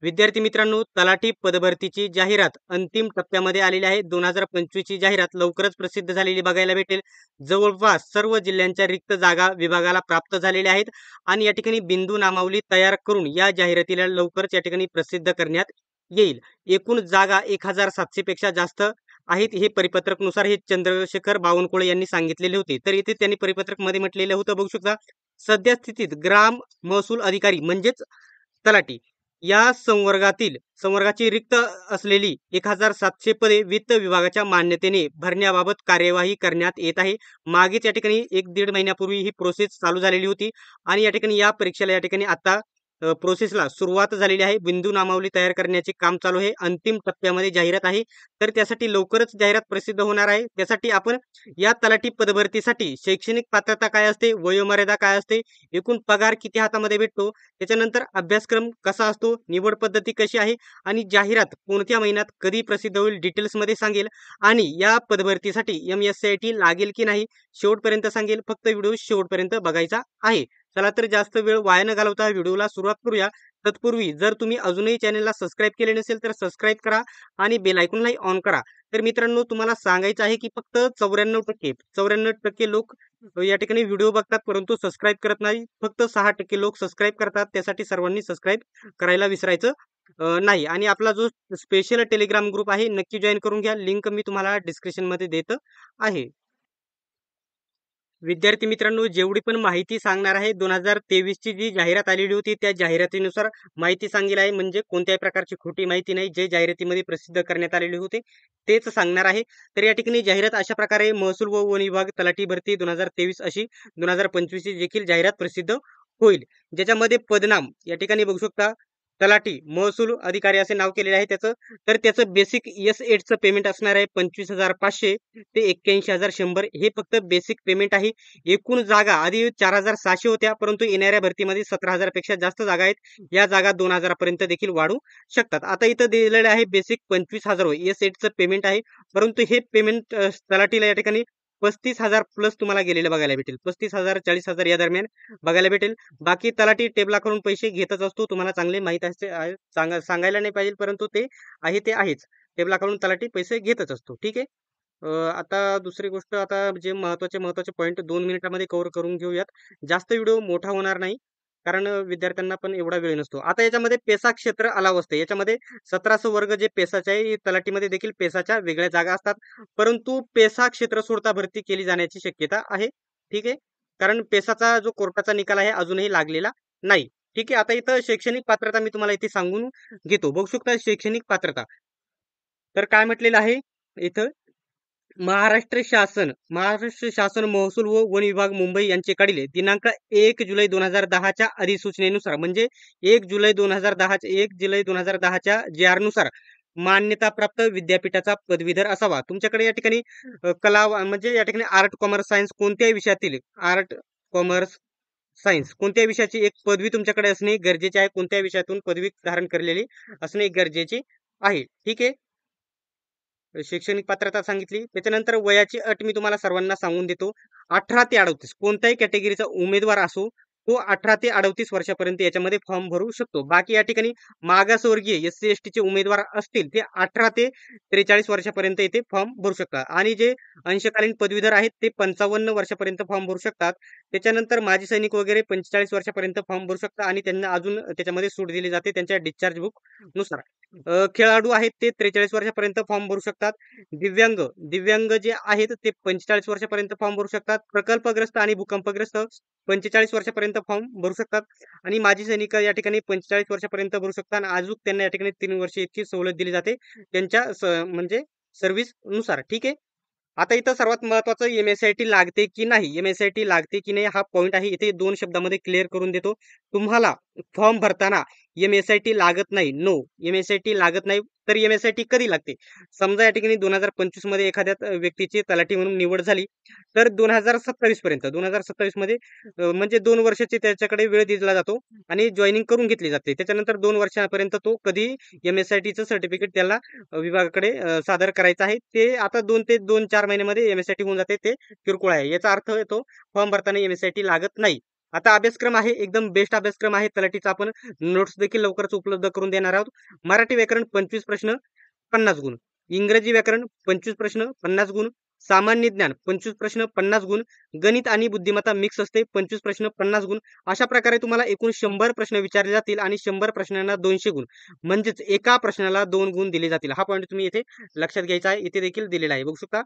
विद्यार्थी मित्रांनो, तलाठी पदभरतीची जाहिरात अंतिम टप्प्यामध्ये आलेली आहे. 2025 ची जाहिरात लवकरच प्रसिद्ध झालेली बघायला भेटेल. जवळपास सर्व जिल्ह्यांच्या रिक्त जागा विभागाला प्राप्त झालेल्या आहेत आणि या ठिकाणी बिंदू नामावली तयार करून या जाहिरातीला लवकरच या ठिकाणी प्रसिद्ध करण्यात येईल. एकूण जागा 1700 पेक्षा जास्त आहेत. हे परिपत्रकनुसार हे चंद्रशेखर बावनकुळे यांनी सांगितलेले होते. तर इथे त्यांनी परिपत्रक मध्ये म्हटलेलं होतं, बघू शकता. सध्या स्थितीत ग्राम महसूल अधिकारी म्हणजेच तलाठी या संवर्गाची रिक्त असलेली 1700 पदे वित्त विभागाच्या मान्यतेने भरण्याबाबत कार्यवाही करण्यात येत आहे. मागेच या ठिकाणी 1-1.5 महिन्यापूर्वी ही प्रोसेस चालू झालेली होती आणि या ठिकाणी या परीक्षेला या ठिकाणी आता प्रोसेसला सुरुवात झालेली आहे. बिंदू नामावली तयार करण्याचे काम चालू आहे. अंतिम टप्प्यामध्ये जाहिरात आहे. तर त्यासाठी लवकरच जाहिरात प्रसिद्ध होणार आहे. त्यासाठी आपण या तलाठी पदभरतीसाठी शैक्षणिक पात्रता काय असते, वयोमर्यादा काय असते, एकूण पगार किती हातामध्ये भेटतो, त्याच्यानंतर अभ्यासक्रम कसा असतो, निवड पद्धती कशी आहे आणि जाहिरात कोणत्या महिन्यात कधी प्रसिद्ध होईल डिटेल्समध्ये सांगेल आणि या पदभरतीसाठी MSCIT लागेल की नाही शेवटपर्यंत सांगेल. फक्त व्हिडिओ शेवटपर्यंत बघायचा आहे. चला तर जास्त वेळ वाया न घालवता व्हिडिओला सुरुवात करूया. तत्पूर्वी जर तुम्ही अजूनही चॅनलला सबस्क्राईब केले नसेल तर सबस्क्राईब करा आणि बेल आयकॉनलाही ऑन करा. तर मित्रांनो, तुम्हाला सांगायचं आहे की फक्त 94% लोक या ठिकाणी व्हिडिओ बघतात परंतु सबस्क्राईब करत नाही. फक्त 6% लोक सबस्क्राईब करतात. त्यासाठी सर्वांनी सबस्क्राईब करायला विसरायचं नाही. आणि आपला जो स्पेशल टेलिग्राम ग्रुप आहे नक्की जॉईन करून घ्या. लिंक मी तुम्हाला डिस्क्रिप्शन मध्ये देत आहे. विद्यार्थी मित्रांनो, जेवढी पण माहिती सांगणार आहे 2023 ची जी जाहिरात आलेली होती त्या जाहिरातीनुसार माहिती सांगेल आहे. म्हणजे कोणत्याही प्रकारची खोटी माहिती नाही. जे जाहिरातीमध्ये प्रसिद्ध करण्यात आलेले होते तेच सांगणार आहे. तर या ठिकाणी जाहिरात अशा प्रकारे महसूल व वन विभाग तलाठी भरती 2023 अशी 2025 ची देखील जाहिरात प्रसिद्ध होईल. ज्याच्यामध्ये पदनाम या ठिकाणी बघू शकता, तलाठी महसूल अधिकारी असे नाव केलेले आहे त्याचं. तर त्याचं बेसिक S8चं पेमेंट असणार आहे 25,500 ते 81,100. हे फक्त बेसिक पेमेंट आहे. एकूण जागा आधी 4,600 होत्या परंतु येणाऱ्या भरतीमध्ये 17,000 पेक्षा जास्त जागा आहेत. या जागा 2,000 पर्यंत देखील वाढू शकतात. आता इथं दिलेलं आहे बेसिक 25,000 S8चं पेमेंट आहे. परंतु हे पेमेंट तलाठीला या ठिकाणी 35,000 प्लस तुम्हाला गेलेलं बघायला भेटेल. 35,000 40,000 या दरम्यान बघायला भेटेल. बाकी तलाठी टेबलाकडून पैसे घेतच असतो. तुम्हाला चांगले माहित असते, सांगायला नाही पाहिजे परंतु ते आहे ते आहेच. टेबलाकडून तलाठी पैसे घेतच असतो. ठीक आहे. आता दुसरी गोष्ट, आता जे महत्त्वाचे पॉईंट 2 मिनिटामध्ये कव्हर करून घेऊयात. जास्त व्हिडिओ मोठा होणार नाही कारण विद्यार्थ्यांना पण एवढा वेळ नसतो. आता याच्यामध्ये पेसा क्षेत्र अलाव असते. याच्यामध्ये 1700 वर्ग जे पेसाचे आहे, तलाठीमध्ये देखील पेसाच्या वेगळ्या जागा असतात. परंतु पेसा क्षेत्र सोडता भरती केली जाण्याची शक्यता आहे. ठीक आहे. कारण पेसाचा जो कोर्टाचा निकाल आहे अजूनही लागलेला नाही. ठीक आहे. आता इथं शैक्षणिक पात्रता मी तुम्हाला इथे सांगून घेतो. बघू शकता शैक्षणिक पात्रता. तर काय म्हटलेलं आहे इथं, महाराष्ट्र शासन महसूल व वन विभाग मुंबई यांचेकडील दिनांक 1 जुलै 2010 च्या अधिसूचनेनुसार म्हणजे 1 जुलै 2010 च्या JR नुसार मान्यताप्राप्त विद्यापीठाचा पदवीधर असावा. तुमच्याकडे या ठिकाणी कला म्हणजे या ठिकाणी आर्ट कॉमर्स सायन्स कोणत्याही विषयातील आर्ट कॉमर्स सायन्स कोणत्याही विषयाची एक पदवी तुमच्याकडे असणे गरजेचे आहे. कोणत्याही विषयातून पदवी धारण केलेली असणे गरजेचे आहे. ठीक आहे. शैक्षणिक पात्रता सांगितली. त्याच्यानंतर वयाची अट मी तुम्हाला सर्वांना सांगून देतो. 18 ते 38 कोणत्याही कॅटेगरीचा उमेदवार असो तो 18 ते 38 वर्षापर्यंत याच्यामध्ये फॉर्म भरू शकतो. बाकी या ठिकाणी मागासवर्गीय SC ST चे उमेदवार असतील ते 18 ते 43 वर्षापर्यंत इथे फॉर्म भरू शकतात आणि जे अंशकालीन पदवीधर आहेत ते 55 वर्षापर्यंत फॉर्म भरू शकतात. त्याच्यानंतर माजी सैनिक वगैरे 45 वर्षापर्यंत फॉर्म भरू शकतात आणि त्यांना अजून त्याच्यामध्ये सूट दिली जाते त्यांच्या डिस्चार्ज बुक नुसार. खेळाडू आहेत ते 43 वर्षापर्यंत फॉर्म भरू शकतात. दिव्यांग जे आहेत ते 45 वर्षापर्यंत फॉर्म भरू शकतात. प्रकल्पग्रस्त आणि भूकंपग्रस्त 45 वर्षापर्यंत फॉर्म भरू शकतात आणि माजी सैनिक या ठिकाणी 45 वर्षापर्यंत भरू शकतात आणि अजून त्यांना या ठिकाणी 3 वर्ष इतकी सवलत दिली जाते त्यांच्या म्हणजे सर्व्हिस नुसार. ठीक आहे. आता इथं सर्वात महत्वाचं MSCIT लागते की नाही, MSCIT लागते की नाही हा पॉईंट आहे. इथे 2 शब्दामध्ये क्लिअर करून देतो. तुम्हाला फॉर्म भरताना MSCIT लागत नाही. नो, MSCIT लागत नाही. तर MSCIT कधी लागते? समजा या ठिकाणी 2025 मध्ये एखाद्या व्यक्तीची तलाठी म्हणून निवड झाली तर 2027 मध्ये म्हणजे 2 वर्षाची त्याच्याकडे वेळ दिला जातो आणि जॉईनिंग करून घेतली जाते. त्याच्यानंतर 2 वर्षापर्यंत तो कधी MSCITचं सर्टिफिकेट त्याला विभागाकडे सादर करायचं आहे. ते आता 2 ते 2-4 महिन्यामध्ये MSCIT होऊन जाते. ते किरकोळ आहे. याचा अर्थ येतो फॉर्म भरताना MSCIT लागत नाही. आता अभ्यासक्रम आहे एकदम बेस्ट अभ्यासक्रम आहे तलाठीचा. आपण नोट्स देखील लवकरच उपलब्ध करून देणार आहोत. मराठी व्याकरण 25 प्रश्न 50 गुण, इंग्रजी व्याकरण 25 प्रश्न 50 गुण, सामान्य ज्ञान 25 प्रश्न 50 गुण, गणित आणि बुद्धिमत्ता मिक्स असते 25 प्रश्न 50 गुण. अशा प्रकारे तुम्हाला एकूण 100 प्रश्न विचारले जातील आणि 100 प्रश्नांना 200 गुण, म्हणजेच एका प्रश्नाला 2 गुण दिले जातील. हा पॉईंट तुम्ही इथे लक्षात घ्यायचा आहे. इथे देखील दिलेला आहे बघू शकता.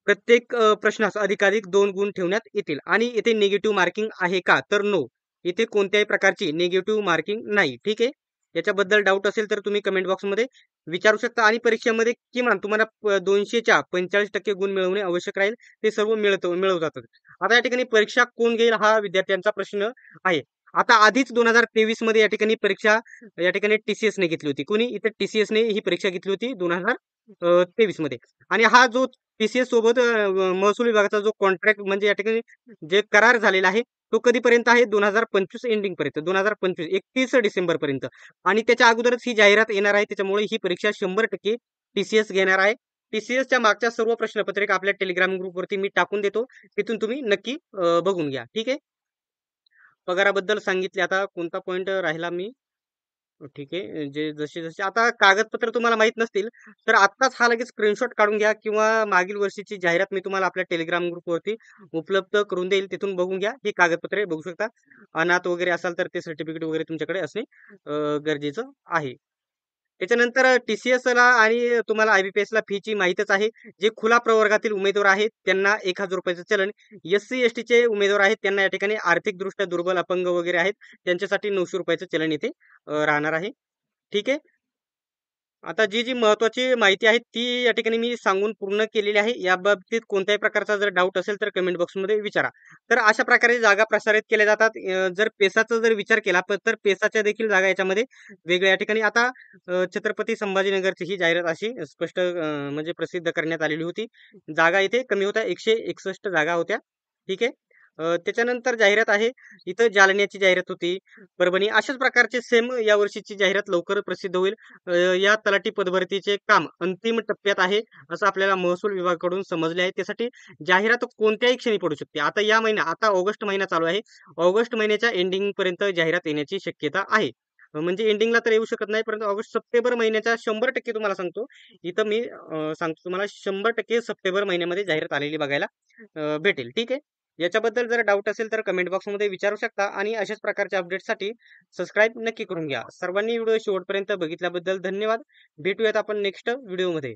प्रत्येक प्रश्नास अधिकाधिक 2 गुण ठेवण्यात येतील आणि इथे निगेटिव्ह मार्किंग आहे का? तर नो. इथे कोणत्याही प्रकारची निगेटिव्ह मार्किंग नाही. ठीक आहे. याच्याबद्दल डाऊट असेल तर तुम्ही कमेंट बॉक्समध्ये विचारू शकता आणि परीक्षेमध्ये किमान तुम्हाला 200च्या 45% गुण मिळवणे आवश्यक राहील. ते सर्व मिळवतातच. आता या ठिकाणी परीक्षा कोण घेईल हा विद्यार्थ्यांचा प्रश्न आहे. आता आधीच 2023 मध्ये या ठिकाणी परीक्षा या ठिकाणी TCS ने घेतली होती. कोणी? इथे TCS ने ही परीक्षा घेतली होती 2023 मध्ये. आणि हा जो TCS सोबत महसूल विभागाचा जो कॉन्ट्रॅक्ट म्हणजे या ठिकाणी जे करार झालेला आहे तो कधीपर्यंत आहे? 2025 एंडिंग पर्यंत, 2025 31 डिसेंबर पर्यंत. आणि त्याच्या अगोदरच ही जाहिरात येणार आहे. त्याच्यामुळे ही परीक्षा 100% TCS घेणार आहे. TCSच्या मागच्या सर्व प्रश्नपत्रिका आपल्या टेलिग्राम ग्रुपवरती मी टाकून देतो. तिथून तुम्ही नक्की बघून घ्या. ठीक आहे. पगाराबद्दल सांगितले. आता कोणता पॉइंट राहिला मी ठीक आहे. जे जसे-जसे आता कागदपत्र तुम्हाला माहीत नसतील, तर आत्ताच हा लगेच स्क्रीनशॉट काढून घ्या किंवा मागील वर्षीची जाहिरात मी तुम्हाला आपल्या टेलिग्राम ग्रुपवरती उपलब्ध करून देईल. तिथून बघून घ्या. ही कागदपत्रे बघू शकता. अनाथ वगैरे असाल तर ते सर्टिफिकेट वगैरे तुमच्याकडे असणे गरजेचं आहे. त्याच्यानंतर TCSला आणि तुम्हाला IBPSला फीची माहीतच आहे. जे खुला प्रवर्गातील उमेदवार आहेत त्यांना ₹1000 चलन. SC-STचे उमेदवार आहेत त्यांना या ठिकाणी आर्थिकदृष्ट्या दुर्बल, अपंग वगैरे आहेत त्यांच्यासाठी ₹900 चलन इथे राहणार आहे. ठीक आहे. आता जी महत्त्वाची माहिती आहे ती या ठिकाणी मी सांगून पूर्ण केलेली आहे. याबाबतीत कोणत्याही प्रकारचा जर डाऊट असेल तर कमेंट बॉक्समध्ये विचारा. तर अशा प्रकारे जागा प्रसारित केल्या जातात. जर पेसाचा जर विचार केला तर पेसाच्या देखील जागा याच्यामध्ये वेगळ्या या ठिकाणी आता छत्रपती संभाजीनगरची ही जाहिरात अशी स्पष्ट म्हणजे प्रसिद्ध करण्यात आलेली होती. जागा इथे कमी होत्या 161 जागा होत्या. ठीक आहे. त्याच्यानंतर जाहिरात आहे. इथं जालन्याची जाहिरात होती. परभणी अशाच प्रकारचे सेम यावर्षीची जाहिरात लवकर प्रसिद्ध होईल. या तलाठी पदभरतीचे काम अंतिम टप्प्यात आहे असं आपल्याला महसूल विभागाकडून समजले आहे. त्यासाठी जाहिरात कोणत्याही क्षणी पडू शकते. आता या महिना आता ऑगस्ट महिना चालू आहे. ऑगस्ट महिन्याच्या एंडिंग पर्यंत जाहिरात येण्याची शक्यता आहे. म्हणजे एंडिंगला तर येऊ शकत नाही, परंतु ऑगस्ट सप्टेंबर महिन्याच्या 100% तुम्हाला सांगतो. इथं मी सांगतो तुम्हाला 100% सप्टेंबर महिन्यामध्ये जाहिरात आलेली बघायला भेटेल. ठीक आहे. याच्याबद्दल जर डाऊट असेल तर कमेंट बॉक्समध्ये विचारू शकता आणि अशाच प्रकारच्या अपडेटसाठी सबस्क्राईब नक्की करून घ्या. सर्वांनी व्हिडिओ शेवटपर्यंत बघितल्याबद्दल धन्यवाद. भेटूयात आपण नेक्स्ट व्हिडिओमध्ये.